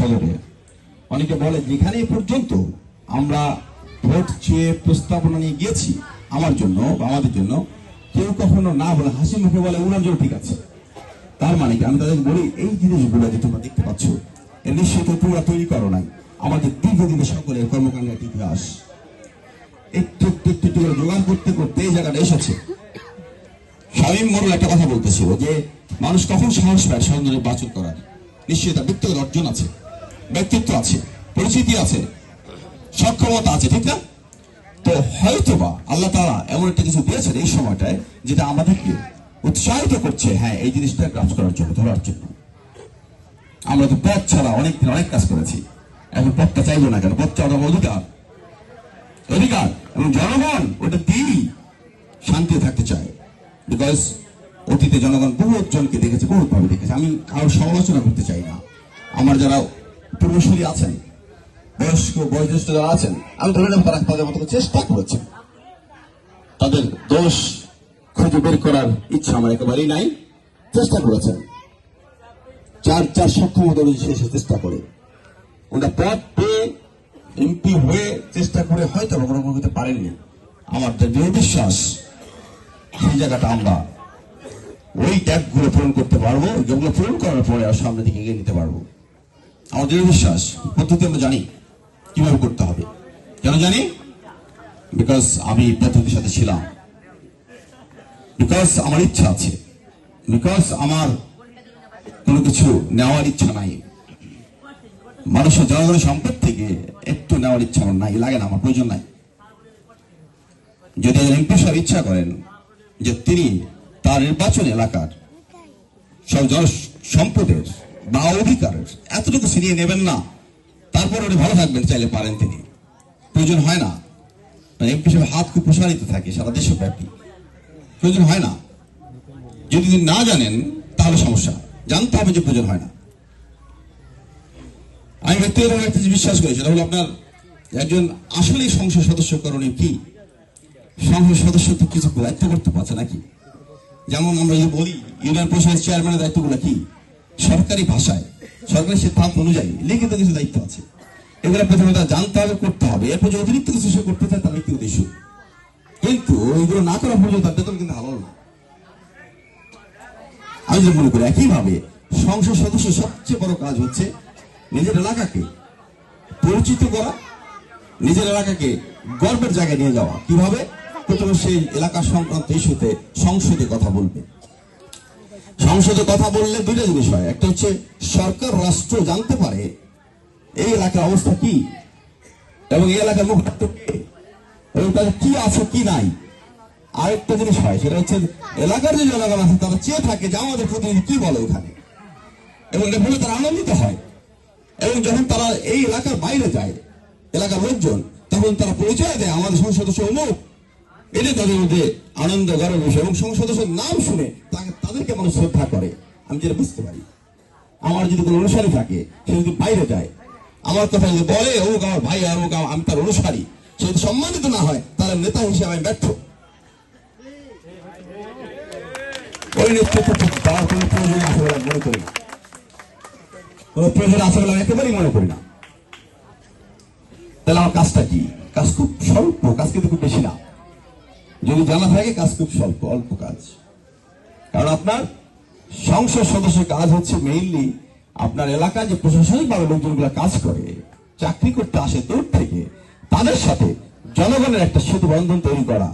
সদরে অনেকে বলে যেখানে পর্যন্ত আমরা ভোট চেয়ে প্রস্তাবনা নিয়ে গিয়েছি আমার জন্য বা আমাদের জন্য, কেউ কখনো না বলে হাসি মুখে বলে ওনার জন্য ঠিক আছে। তার মানে কি আমি তাদের বলি এই জিনিসগুলো যে তোমরা দেখতে পাচ্ছ এর নিশ্চয়ই তোমরা তৈরি করো নাই, আমাদের দীর্ঘদিনের সকলের কর্মকাণ্ডের ইতিহাস একটু একটু একটু করে জোগাড় করতে করতে এই জায়গাটা এসেছে। শামীম মোড়ল একটা কথা বলতেছিল যে মানুষ কখন সাহস পায় স্বতন্ত্র নির্বাচন করার? নিশ্চয়ই তার ব্যক্তিগত অর্জন আছে, ব্যক্তিত্ব আছে, পরিচিতি আছে, সক্ষমতা আছে, ঠিক না? তো হয়তোবা আল্লাহ তাআলা এমন একটা কিছু দিয়েছেন এই সময়টায় যেটা আমাদেরকে উৎসাহিত করছে, হ্যাঁ এই জিনিসটা কাজ করার জন্য, ধরার জন্য। আমরা তো পথ ছাড়া অনেকদিন অনেক কাজ করেছি, এখন পথটা চাইবো না কেন? পথ চাওয়াটা অধিকার, অধিকার, এবং জনগণ ওটা দিয়েই শান্তিতে থাকতে চায়। বিকজ অতীতে জনগণ বহুত জনকে দেখেছে, বহুত ভাবে দেখেছে। আমি কারো সমালোচনা করতে চাই না। আমার যারা পূর্বসূরি আছেন, বয়স্ক বয়োজ্যেষ্ঠ যারা আছেন, আমি ধরে নেব তারা তাদের মতো চেষ্টা করেছেন। তাদের দোষ খুঁজে বের করার ইচ্ছা আমার একেবারেই নাই। চেষ্টা করেছেন, যার যার সক্ষমতা অনুযায়ী সে চেষ্টা করে। ওটা পদ পেয়ে এমপি হয়ে চেষ্টা করে হয়তো কোনো করতে পারেননি। আমার দৃঢ় বিশ্বাস সেই জায়গাটা আমরা ওই ট্যাগগুলো পূরণ করতে পারবো, যেগুলো পূরণ করার পরে আর সামনের দিকে এগিয়ে নিতে পারবো। আমার দৃঢ় বিশ্বাস পদ্ধতি আমরা জানি কিভাবে করতে হবে। কেন জানি? বিকজ আমি পদ্ধতির সাথে ছিলাম, বিকজ আমার ইচ্ছা আছে, বিকজ আমার কোনো কিছু নেওয়ার ইচ্ছা নাই। মানুষের জনগণের সম্পদ থেকে একটু নেওয়ার ইচ্ছা আমার নাই, লাগে না, আমার প্রয়োজন নাই। যদি এমপি সাহেব ইচ্ছা করেন যে তিনি তার নির্বাচন এলাকার সব জন সম্পদের বা অধিকারের এতটুকু ছিনিয়ে নেবেন না, তারপর উনি ভালো থাকবেন, চাইলে পারেন, তিনি প্রয়োজন হয় না। এমপি সাহেব হাত খুব প্রসারিত থাকে সারা দেশব্যাপী, প্রয়োজন হয় না। যদি না জানেন তাহলে সমস্যা, জানতে হবে যে প্রয়োজন হয় না। আমি ব্যক্তিগতভাবে একটা বিশ্বাস করি, সেটা হলো আপনার একজন আসলেই সংসদ সদস্য করণীয় কি? সংসদ সদস্য তো কিছু দায়িত্ব করতে পারছে নাকি? যেমন আমরা যদি বলি ইউনিয়ন পরিষদের চেয়ারম্যানের দায়িত্বগুলো কি? সরকারি ভাষায় সরকারি সিদ্ধান্ত অনুযায়ী লিখিত কিছু দায়িত্ব আছে, এগুলো প্রথমে তার জানতে হবে, করতে হবে। এরপর যে অতিরিক্ত কিছু সে করতে চায় তার ব্যক্তিগত ইস্যু, কিন্তু ওইগুলো না করা পর্যন্ত তার বেতন কিন্তু হালাল না। আমি যদি মনে করি একইভাবে সংসদ সদস্য সবচেয়ে বড় কাজ হচ্ছে নিজের এলাকাকে পরিচিত করা, নিজের এলাকাকে গর্বের জায়গায় নিয়ে যাওয়া। কিভাবে? প্রথমে সেই এলাকা সংক্রান্ত ইস্যুতে সংসদে কথা বলবে। সংসদে কথা বললে দুইটা জিনিস হয়, একটা হচ্ছে সরকার রাষ্ট্র জানতে পারে এই এলাকার অবস্থা কি এবং এই এলাকার মুখপাত্র কে এবং তাদের কি আছে কি নাই। আরেকটা জিনিস হয়, সেটা হচ্ছে এলাকার যে জনগণ আছে তারা চেয়ে থাকে যে আমাদের প্রতিনিধি কি বলে ওখানে, এবং এটা বলে তারা আনন্দিত হয়। এবং যখন তারা এই এলাকার বাইরে যায়, এলাকার লোকজন, তখন তারা পরিচয় দেয় আমাদের সংসদ সদস্য অমুক। এটা তাদের মধ্যে আনন্দ, গর্বের বিষয়। এবং সংসদ সদস্যের নাম শুনে তাদেরকে মানুষ শ্রদ্ধা করে। আমি যেটা বুঝতে পারি, আমার যদি কোনো অনুসারী থাকে, সে যদি বাইরে যায়, আমার কথা যদি বলে অমুক আমার ভাই, আর অমুক আমি তার অনুসারী, সে যদি সম্মানিত না হয়, তাহলে নেতা হিসেবে আমি ব্যর্থ। ওই নেতৃত্ব তার কোনো প্রয়োজন আছে বলে মনে করি না, কোনো প্রয়োজন আছে বলে আমি একেবারেই মনে করি না। তাহলে আমার কাজটা কি? কাজ খুব স্বল্প, কাজ কিন্তু খুব বেশি না। যদি জানা থাকে কাজ খুব স্বল্প, অল্প কাজ। কারণ আপনার সংসদ সদস্যের কাজ হচ্ছে মেইনলি আপনার এলাকায় যে প্রশাসনিক ভাবে লোকজনগুলো কাজ করে, চাকরি করতে আসে দূর থেকে, তাদের সাথে জনগণের একটা সেতু বন্ধন তৈরি করা।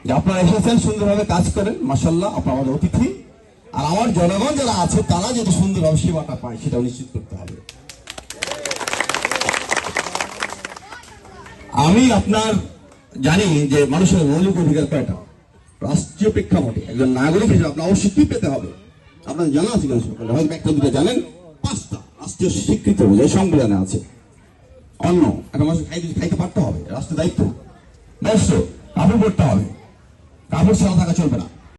যে আপনারা এসেছেন, সুন্দরভাবে কাজ করেন, মাশাআল্লাহ, আপনার আমাদের অতিথি। আর আমার জনগণ যারা আছে তারা যাতে সুন্দরভাবে সেবাটা পায় সেটাও নিশ্চিত করতে হবে। আমি আপনার জানি যে মানুষের মৌলিক অধিকার কয়টা রাষ্ট্রীয় প্রেক্ষাপটে একজন নাগরিক হিসেবে আপনার অবশ্যই কি পেতে হবে আপনার জানা আছে কিনা? হয়তো একটা দুটো জানেন, 5টা রাষ্ট্রীয় স্বীকৃত যে সংবিধানে আছে। অন্য একটা মানুষ খাইতে পারতে হবে, রাষ্ট্রের দায়িত্ব। বস্ত্র, কাপড় পরতে হবে, কাপড় ছাড়া থাকা চলবে না।